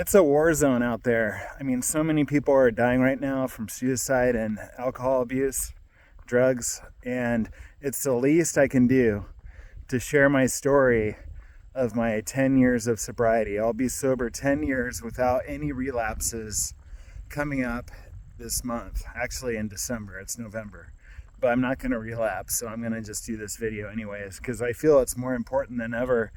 It's a war zone out there. I mean, so many people are dying right now from suicide and alcohol abuse, drugs, and it's the least I can do to share my story of my 10 years of sobriety. I'll be sober 10 years without any relapses coming up this month. Actually, in December, it's November. But I'm not going to relapse, so I'm going to just do this video anyways because I feel it's more important than ever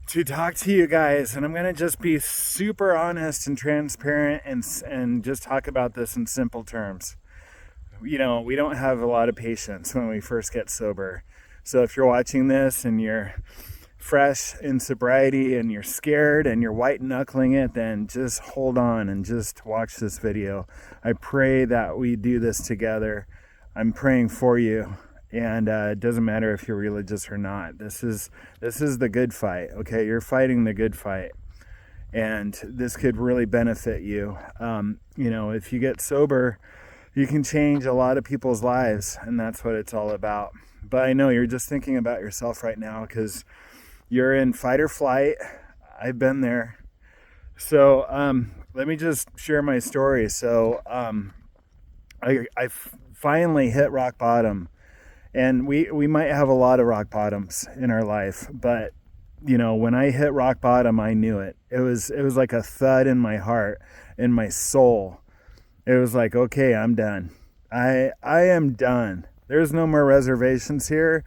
to talk to you guys, and I'm going to just be super honest and transparent and just talk about this in simple terms. You know, we don't have a lot of patience when we first get sober. So if you're watching this and you're fresh in sobriety and you're scared and you're white knuckling it, then just hold on and just watch this video. I pray that we do this together. I'm praying for you. And it doesn't matter if you're religious or not. This is the good fight, okay? You're fighting the good fight. And this could really benefit you. You know, if you get sober, you can change a lot of people's lives. And that's what it's all about. But I know you're just thinking about yourself right now because you're in fight or flight. I've been there. So let me just share my story. So I finally hit rock bottom. And we might have a lot of rock bottoms in our life, but you know, when I hit rock bottom, I knew it. It was like a thud in my heart, in my soul. It was like, okay, I'm done. I am done. There's no more reservations here.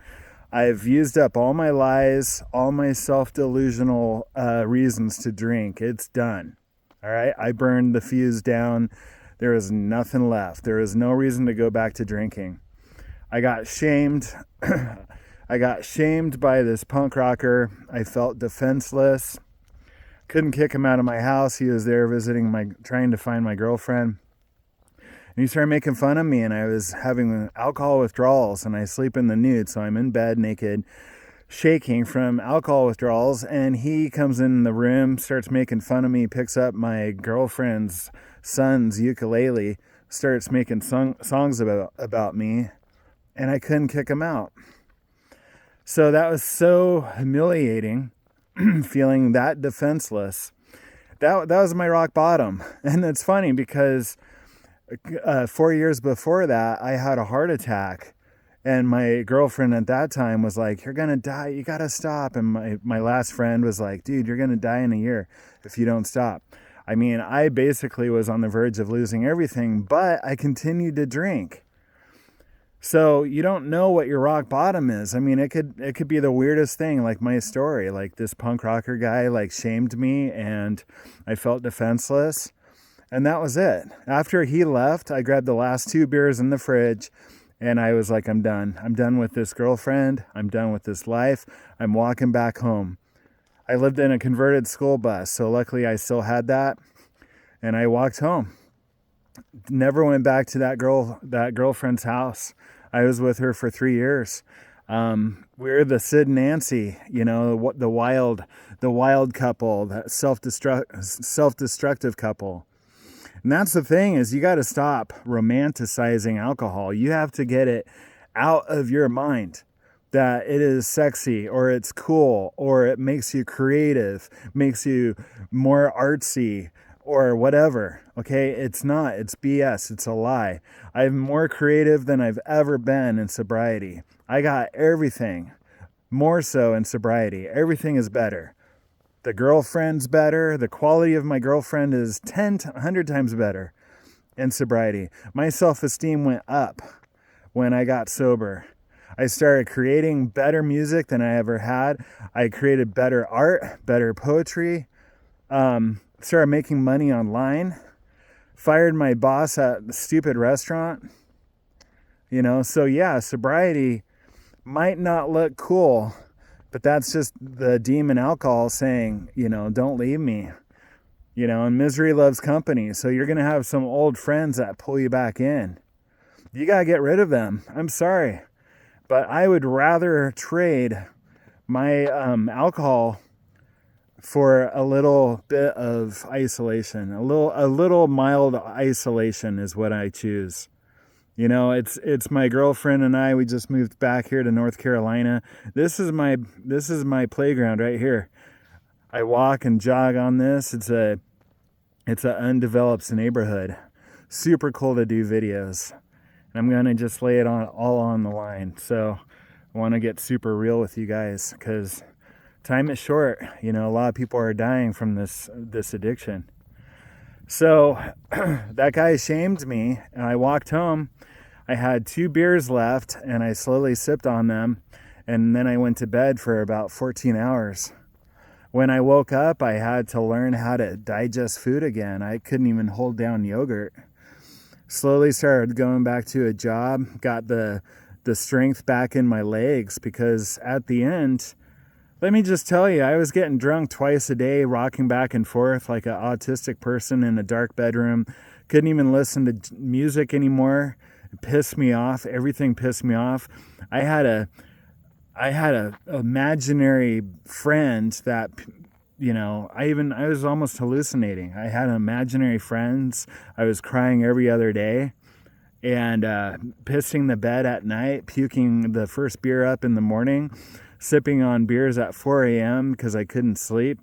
I've used up all my lies, all my self-delusional reasons to drink. It's done. All right, I burned the fuse down. There is nothing left. There is no reason to go back to drinking. I got shamed. I got shamed by this punk rocker. I felt defenseless. Couldn't kick him out of my house. He was there trying to find my girlfriend. And he started making fun of me, and I was having alcohol withdrawals, and I sleep in the nude, so I'm in bed naked, shaking from alcohol withdrawals, and he comes in the room, starts making fun of me, picks up my girlfriend's son's ukulele, starts making songs about me. And I couldn't kick him out. So that was so humiliating, feeling that defenseless. That was my rock bottom. And it's funny because 4 years before that, I had a heart attack. And my girlfriend at that time was like, you're going to die. You got to stop. And my last friend was like, dude, you're going to die in a year if you don't stop. I mean, I basically was on the verge of losing everything, but I continued to drink. So you don't know what your rock bottom is. I mean, it could be the weirdest thing, like my story. Like this punk rocker guy like shamed me and I felt defenseless. And that was it. After he left, I grabbed the last 2 beers in the fridge and I was like, I'm done. I'm done with this girlfriend. I'm done with this life. I'm walking back home. I lived in a converted school bus, so luckily I still had that. And I walked home. Never went back to that girlfriend's house. I was with her for 3 years. We're the Sid and Nancy, you know, the wild couple, that self-destructive couple. And that's the thing is you got to stop romanticizing alcohol. You have to get it out of your mind that it is sexy or it's cool or it makes you creative, makes you more artsy, or whatever, okay? It's not. It's BS. It's a lie. I'm more creative than I've ever been in sobriety. I got everything, more so in sobriety. Everything is better. The girlfriend's better. The quality of my girlfriend is 100 times better in sobriety. My self-esteem went up when I got sober. I started creating better music than I ever had. I created better art, better poetry, started making money online, fired my boss at the stupid restaurant, you know. So yeah, sobriety might not look cool, but that's just the demon alcohol saying, you know, don't leave me, you know, and misery loves company. So you're going to have some old friends that pull you back in. You got to get rid of them. I'm sorry, but I would rather trade my alcohol for a little bit of isolation. A little mild isolation is what I choose. You know, it's my girlfriend and I. We just moved back here to North Carolina. This is my playground right here. I walk and jog on this. It's a It's an undeveloped neighborhood. Super cool to do videos. And I'm going to just lay it all on the line. So I want to get super real with you guys because time is short. You know, a lot of people are dying from this addiction. So that guy shamed me, and I walked home. I had 2 beers left, and I slowly sipped on them, and then I went to bed for about 14 hours. When I woke up, I had to learn how to digest food again. I couldn't even hold down yogurt. Slowly started going back to a job, got the strength back in my legs, because at the end, let me just tell you, I was getting drunk twice a day, rocking back and forth like an autistic person in a dark bedroom. Couldn't even listen to music anymore. It pissed me off. Everything pissed me off. I had a imaginary friend that, you know, I was almost hallucinating. I had imaginary friends. I was crying every other day and pissing the bed at night, puking the first beer up in the morning, sipping on beers at 4 a.m. because I couldn't sleep.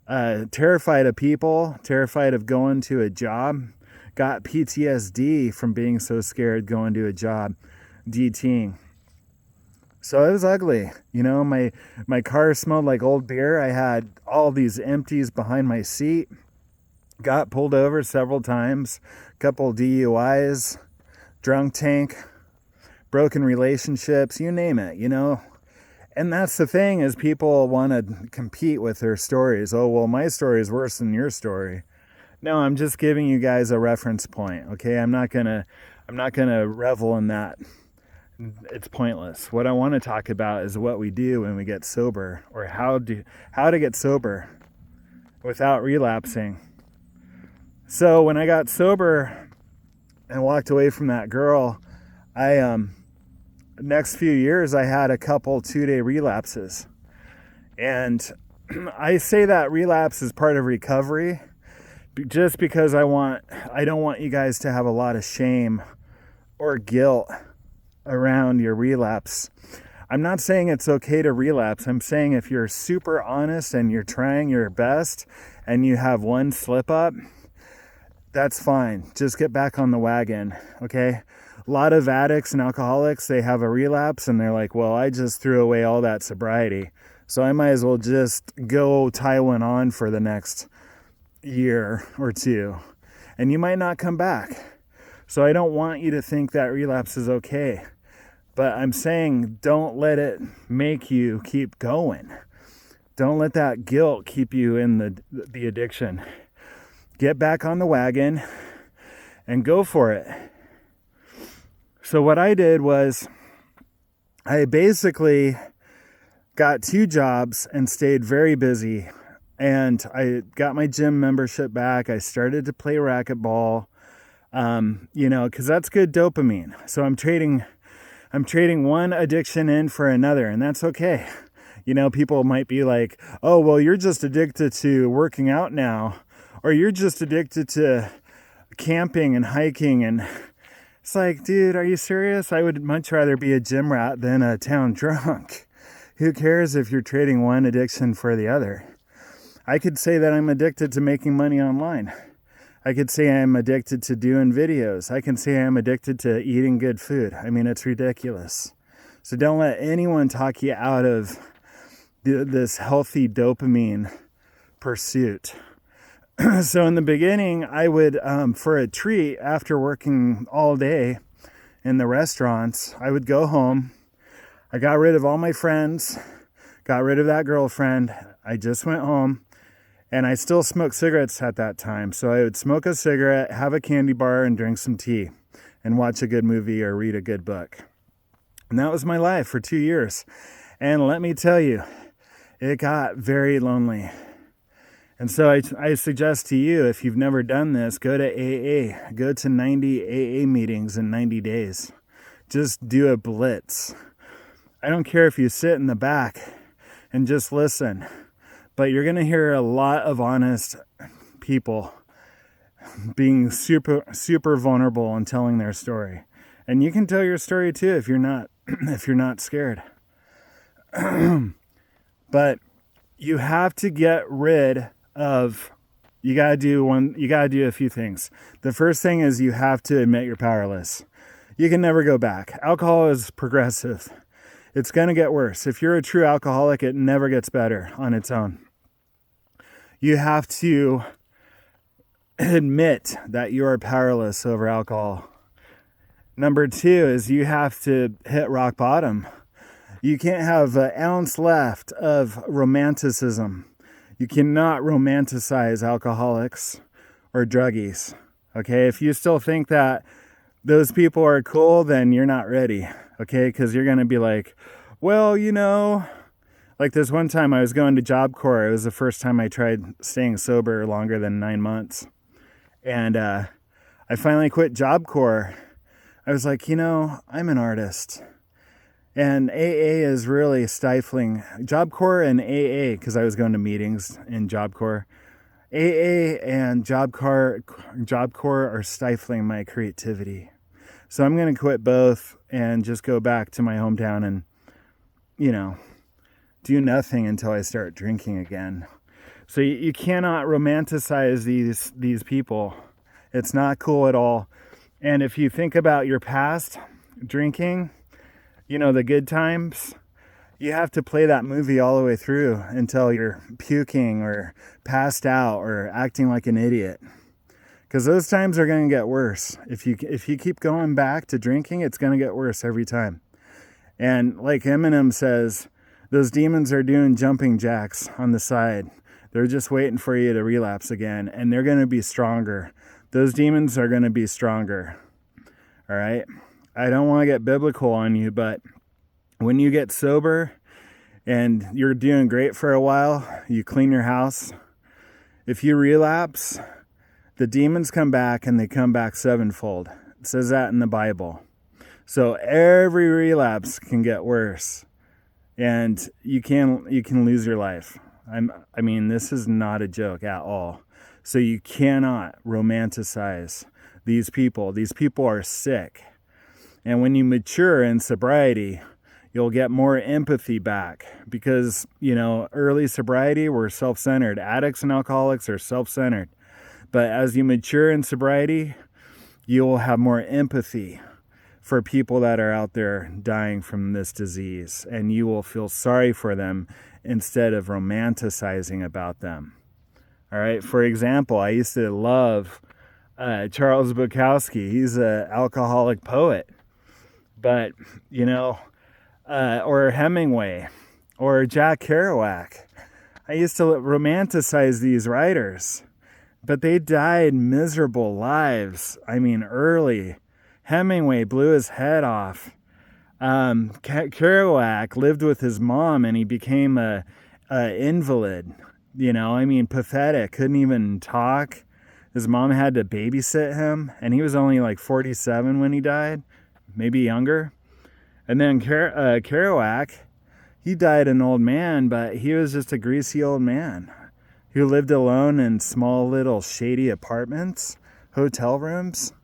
Terrified of people, terrified of going to a job. Got PTSD from being so scared going to a job, DTing. So it was ugly. You know, my car smelled like old beer. I had all these empties behind my seat. Got pulled over several times. Couple DUIs, drunk tank, broken relationships, you name it, you know. And that's the thing, is people want to compete with their stories. Oh, well, my story is worse than your story. No, I'm just giving you guys a reference point, okay? I'm not gonna revel in that. It's pointless. What I want to talk about is what we do when we get sober, or how to get sober without relapsing. So when I got sober and walked away from that girl, next few years I had a couple 2-day relapses. And I say that relapse is part of recovery just because I don't want you guys to have a lot of shame or guilt around your relapse. I'm not saying it's okay to relapse. I'm saying if you're super honest and you're trying your best and you have one slip up, that's fine. Just get back on the wagon, okay? A lot of addicts and alcoholics, they have a relapse and they're like, well, I just threw away all that sobriety, so I might as well just go tie one on for the next year or two. And you might not come back. So I don't want you to think that relapse is okay. But I'm saying don't let it make you keep going. Don't let that guilt keep you in the addiction. Get back on the wagon and go for it. So what I did was I basically got 2 jobs and stayed very busy. And I got my gym membership back. I started to play racquetball, you know, because that's good dopamine. So I'm trading one addiction in for another, and that's okay. You know, people might be like, oh, well, you're just addicted to working out now, or you're just addicted to camping and hiking. And it's like, dude, are you serious? I would much rather be a gym rat than a town drunk. Who cares if you're trading one addiction for the other? I could say that I'm addicted to making money online. I could say I'm addicted to doing videos. I can say I'm addicted to eating good food. I mean, it's ridiculous. So don't let anyone talk you out of this healthy dopamine pursuit. So in the beginning, I would, for a treat after working all day in the restaurants, I would go home. I got rid of all my friends, got rid of that girlfriend. I just went home. And I still smoked cigarettes at that time. So I would smoke a cigarette, have a candy bar, and drink some tea, and watch a good movie or read a good book. And that was my life for 2 years. And let me tell you, it got very lonely. And so I suggest to you, if you've never done this, go to AA. Go to 90 AA meetings in 90 days. Just do a blitz. I don't care if you sit in the back and just listen. But you're going to hear a lot of honest people being super, super vulnerable and telling their story. And you can tell your story too if you're not scared. But you have to get rid of you gotta do a few things. The first thing is you have to admit you're powerless. You can never go back. Alcohol is progressive. It's gonna get worse. If you're a true alcoholic, it never gets better on its own. You have to admit that you are powerless over alcohol. Number 2 is you have to hit rock bottom. You can't have an ounce left of romanticism. You cannot romanticize alcoholics or druggies. Okay, if you still think that those people are cool, then you're not ready. Okay, because you're going to be like, well, like this one time I was going to Job Corps. It was the first time I tried staying sober longer than 9 months. And I finally quit Job Corps. I was like, I'm an artist. And AA is really stifling. Job Corps and AA, because I was going to meetings in Job Corps. AA and Job Corps are stifling my creativity. So I'm going to quit both and just go back to my hometown and, do nothing until I start drinking again. So you cannot romanticize these people. It's not cool at all. And if you think about your past drinking, the good times, you have to play that movie all the way through until you're puking or passed out or acting like an idiot. Because those times are going to get worse. If you keep going back to drinking, it's going to get worse every time. And like Eminem says, those demons are doing jumping jacks on the side. They're just waiting for you to relapse again, and they're going to be stronger. Those demons are going to be stronger. All right? I don't want to get biblical on you, but when you get sober and you're doing great for a while, you clean your house. If you relapse, the demons come back and they come back sevenfold. It says that in the Bible. So every relapse can get worse, and you can lose your life. I mean, this is not a joke at all. So you cannot romanticize these people. These people are sick. And when you mature in sobriety, you'll get more empathy back because, early sobriety, we're self-centered. Addicts and alcoholics are self-centered. But as you mature in sobriety, you'll have more empathy for people that are out there dying from this disease. And you will feel sorry for them instead of romanticizing about them. All right. For example, I used to love Charles Bukowski. He's an alcoholic poet. But, or Hemingway or Jack Kerouac. I used to romanticize these writers, but they died miserable lives. I mean, early. Hemingway blew his head off. Kerouac lived with his mom and he became a invalid. Pathetic. Couldn't even talk. His mom had to babysit him, and he was only like 47 when he died. Maybe younger. And then Kerouac, he died an old man, but he was just a greasy old man who lived alone in small little shady apartments, hotel rooms.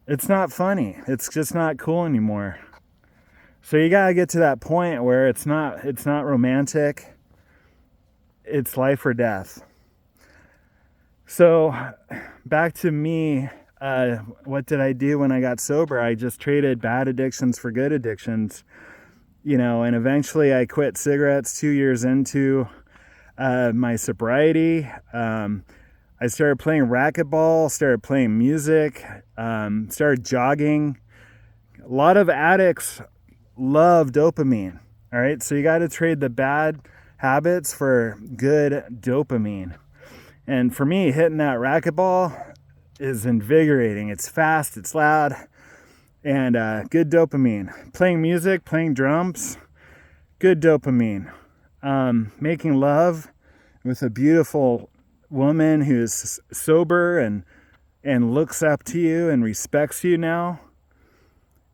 It's not funny. It's just not cool anymore. So you gotta get to that point where it's not romantic. It's life or death. So back to me. What did I do when I got sober? I just traded bad addictions for good addictions, and eventually I quit cigarettes 2 years into my sobriety. I started playing racquetball, started playing music, started jogging. A lot of addicts love dopamine. All right. So you got to trade the bad habits for good dopamine. And for me, hitting that racquetball is invigorating. It's fast, it's loud, and good dopamine. Playing music, playing drums, good dopamine. Making love with a beautiful woman who's sober and looks up to you and respects you now.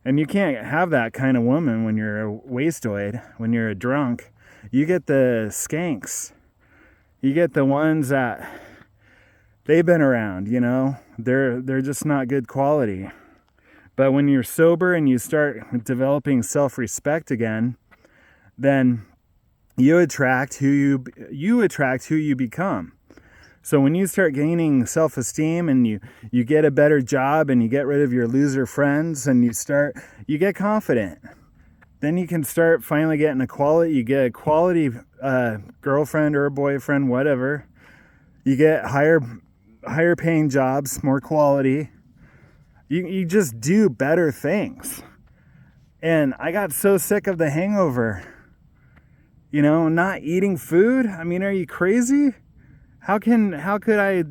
And you can't have that kind of woman when you're a wastoid, when you're a drunk. You get the skanks. You get the ones that they've been around, they're just not good quality. But when you're sober and you start developing self-respect again, then you attract who you become. So when you start gaining self-esteem and you get a better job and you get rid of your loser friends and you get confident, then you can start finally getting you get a quality girlfriend or a boyfriend, whatever. You get higher paying jobs, more quality. You just do better things. And I got so sick of the hangover, not eating food. I mean, are you crazy? How can I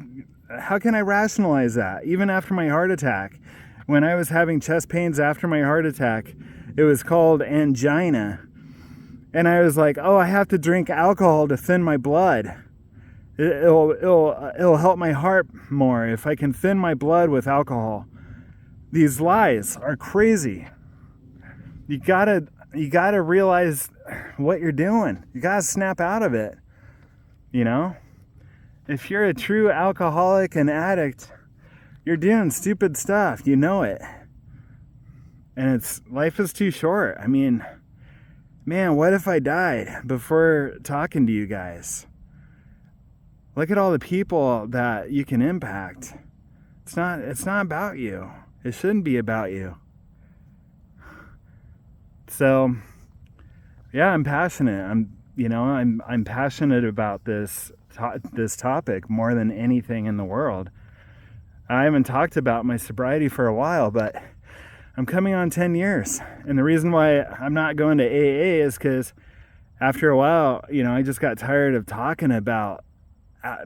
rationalize that? Even after my heart attack, when I was having chest pains after my heart attack, it was called angina. And I was like, oh, I have to drink alcohol to thin my blood. It'll help my heart more if I can thin my blood with alcohol. These lies are crazy. You gotta realize what you're doing. You gotta snap out of it. If you're a true alcoholic and addict, you're doing stupid stuff. You know it. And life is too short. I mean, man, what if I died before talking to you guys? Look at all the people that you can impact. It's not about you. It shouldn't be about you. So, yeah, I'm passionate. I'm passionate about this topic more than anything in the world. I haven't talked about my sobriety for a while, but I'm coming on 10 years. And the reason why I'm not going to AA is because after a while, I just got tired of talking about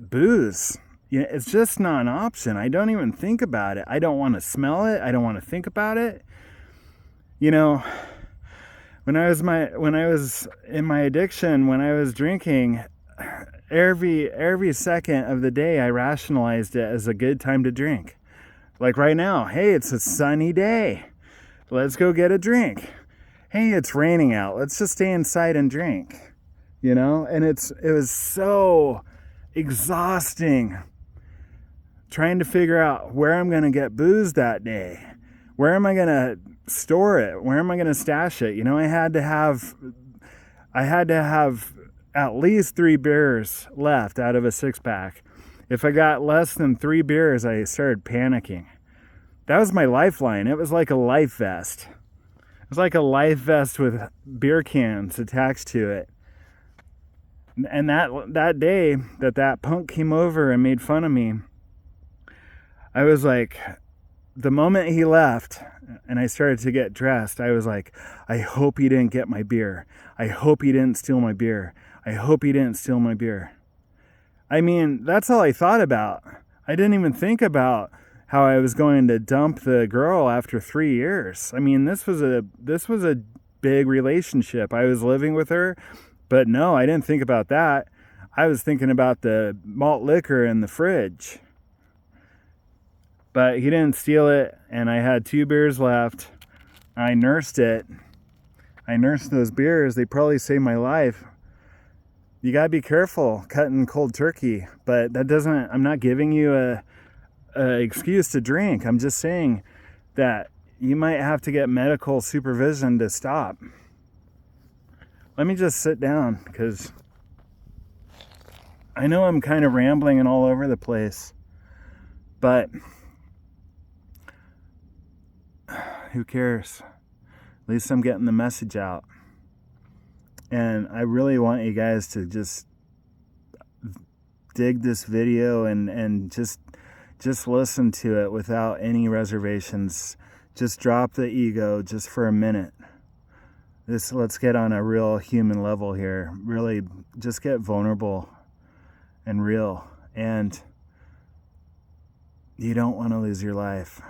booze. It's just not an option. I don't even think about it. I don't want to smell it. I don't want to think about it. When I was in my addiction, when I was drinking, every second of the day I rationalized it as a good time to drink. Like right now, hey, it's a sunny day. Let's go get a drink. Hey, it's raining out. Let's just stay inside and drink. And it was so exhausting trying to figure out where I'm going to get booze that day. Where am I going to store it? Where am I going to stash it? I had to have at least 3 beers left out of a 6-pack. If I got less than 3 beers, I started panicking. That was my lifeline. It was like a life vest. It was like a life vest with beer cans attached to it. And that day that punk came over and made fun of me, I was like, the moment he left and I started to get dressed, I was like, I hope he didn't get my beer. I hope he didn't steal my beer. I hope he didn't steal my beer. I mean, that's all I thought about. I didn't even think about how I was going to dump the girl after 3 years. I mean, this was a big relationship. I was living with her, but no, I didn't think about that. I was thinking about the malt liquor in the fridge. But he didn't steal it, and I had 2 beers left. I nursed it. I nursed those beers. They probably saved my life. You gotta be careful cutting cold turkey, but I'm not giving you a excuse to drink. I'm just saying that you might have to get medical supervision to stop. Let me just sit down, because I know I'm kind of rambling and all over the place, but who cares? At least I'm getting the message out. And I really want you guys to just dig this video and just listen to it without any reservations. Just drop the ego just for a minute. Let's get on a real human level here. Really just get vulnerable and real. And you don't want to lose your life.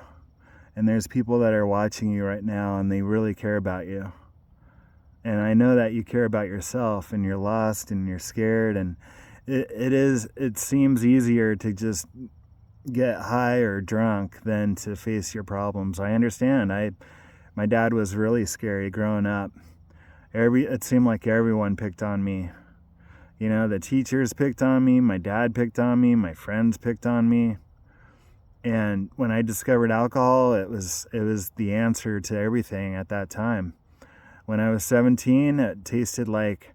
And there's people that are watching you right now, and they really care about you. And I know that you care about yourself, and you're lost, and you're scared, and it seems easier to just get high or drunk than to face your problems. I understand. My dad was really scary growing up. It seemed like everyone picked on me. The teachers picked on me, my dad picked on me, my friends picked on me. And when I discovered alcohol, it was the answer to everything at that time. When I was 17, it tasted like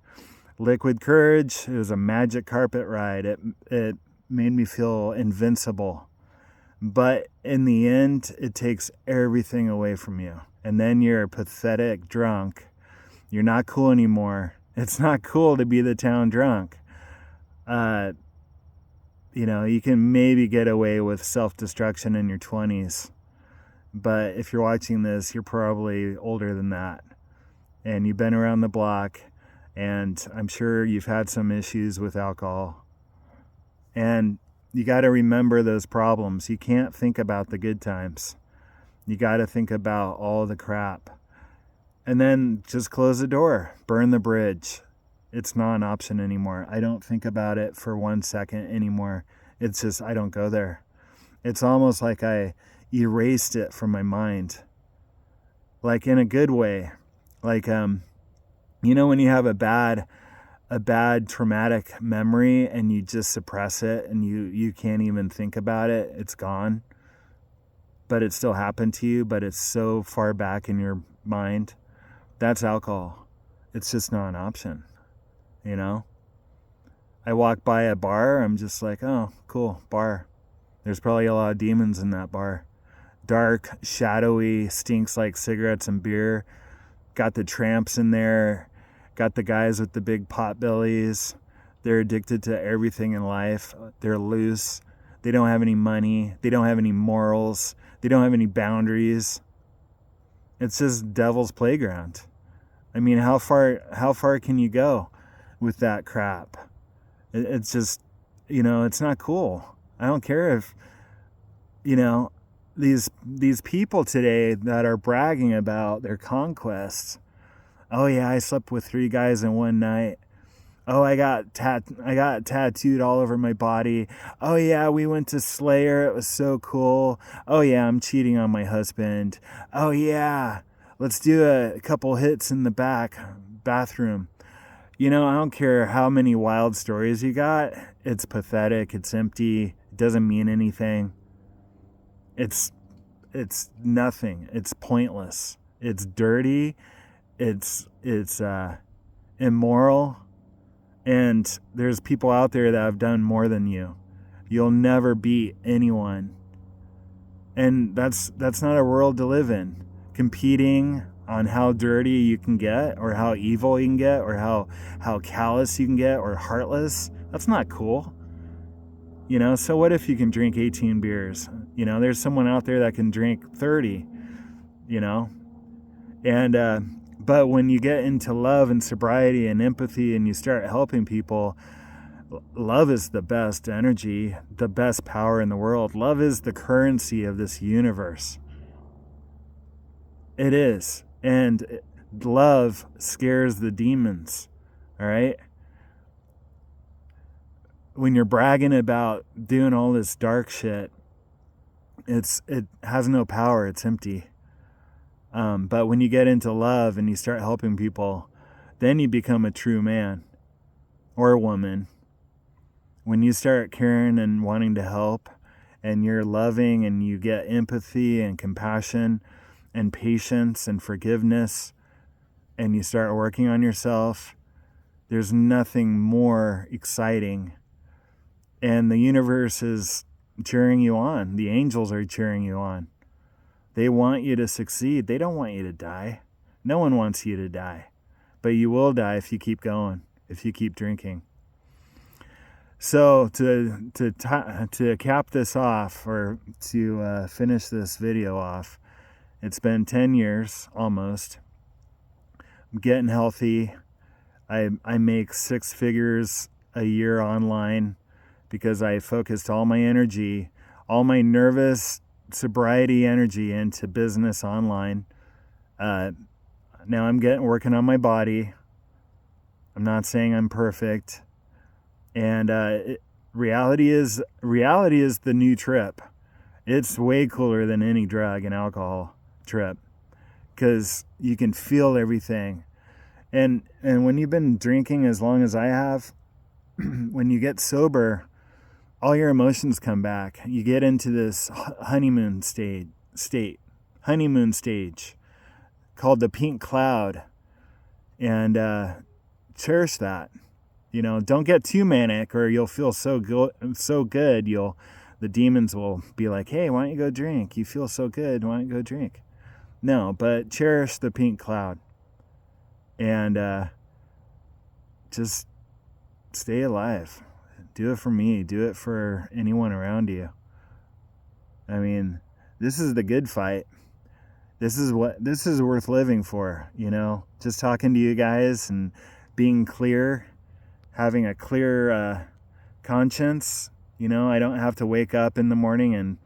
liquid courage. It was a magic carpet ride. It made me feel invincible. But in the end, it takes everything away from you. And then you're a pathetic drunk. You're not cool anymore. It's not cool to be the town drunk. You can maybe get away with self-destruction in your 20s. But if you're watching this, you're probably older than that. And you've been around the block. And I'm sure you've had some issues with alcohol. And you got to remember those problems. You can't think about the good times. You got to think about all the crap. And then just close the door. Burn the bridge. It's not an option anymore. I don't think about it for 1 second anymore. It's just, I don't go there. It's almost like I erased it from my mind. Like in a good way. Like, when you have a bad traumatic memory and you just suppress it and you can't even think about it, it's gone. But it still happened to you, but it's so far back in your mind. That's alcohol. It's just not an option. I walk by a bar, I'm just like, oh, cool, bar. There's probably a lot of demons in that bar. Dark, shadowy, stinks like cigarettes and beer. Got the tramps in there. Got the guys with the big pot bellies. They're addicted to everything in life. They're loose. They don't have any money. They don't have any morals. They don't have any boundaries. It's just devil's playground. I mean, how far can you go with that crap? It's just, it's not cool. I don't care if, these people today that are bragging about their conquests. Oh yeah, I slept with 3 guys in one night. Oh, I got tattooed all over my body. Oh yeah, we went to Slayer. It was so cool. Oh yeah, I'm cheating on my husband. Oh yeah, let's do a couple hits in the bathroom. I don't care how many wild stories you got. It's pathetic. It's empty. It doesn't mean anything. It's nothing. It's pointless. It's dirty. It's immoral. And there's people out there that have done more than you. You'll never beat anyone. And that's not a world to live in. Competing on how dirty you can get, or how evil you can get, or how callous you can get, or heartless. That's not cool. So what if you can drink 18 beers? There's someone out there that can drink 30, and but when you get into love and sobriety and empathy and you start helping people, love is the best energy, the best power in the world. Love is the currency of this universe. It is. And love scares the demons. All right? When you're bragging about doing all this dark shit, it has no power. It's empty. But when you get into love and you start helping people, then you become a true man or woman. When you start caring and wanting to help, and you're loving and you get empathy and compassion and patience and forgiveness, and you start working on yourself, there's nothing more exciting. And the universe is cheering you on. The angels are cheering you on. They want you to succeed. They don't want you to die. No one wants you to die. But you will die if you keep going, if you keep drinking. So to cap this off, or to finish this video off, it's been 10 years almost. I'm getting healthy. I make 6 figures a year online because I focused all my energy, all my nervous sobriety energy into business online. Now I'm working on my body. I'm not saying I'm perfect. And reality is the new trip. It's way cooler than any drug and alcohol trip, because you can feel everything. And when you've been drinking as long as I have, when you get sober, all your emotions come back. You get into this honeymoon stage called the pink cloud, and cherish that. You know, don't get too manic or you'll feel so good, the demons will be like, hey, why don't you go drink? You feel so good, why don't you go drink? No, but cherish the pink cloud and just stay alive. Do it for me. Do it for anyone around you. I mean, this is the good fight. This is worth living for, you know, just talking to you guys and being clear, having a clear conscience. You know, I don't have to wake up in the morning and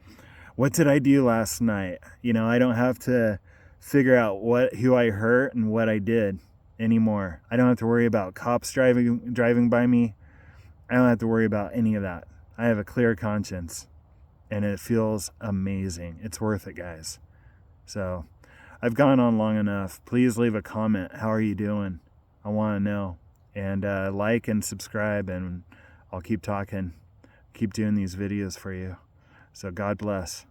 what did I do last night? You know, I don't have to figure out who I hurt and what I did anymore. I don't have to worry about cops driving by me. I don't have to worry about any of that. I have a clear conscience and it feels amazing. It's worth it, guys. So I've gone on long enough. Please leave a comment. How are you doing? I want to know. And like and subscribe, and I'll keep talking, keep doing these videos for you. So God bless.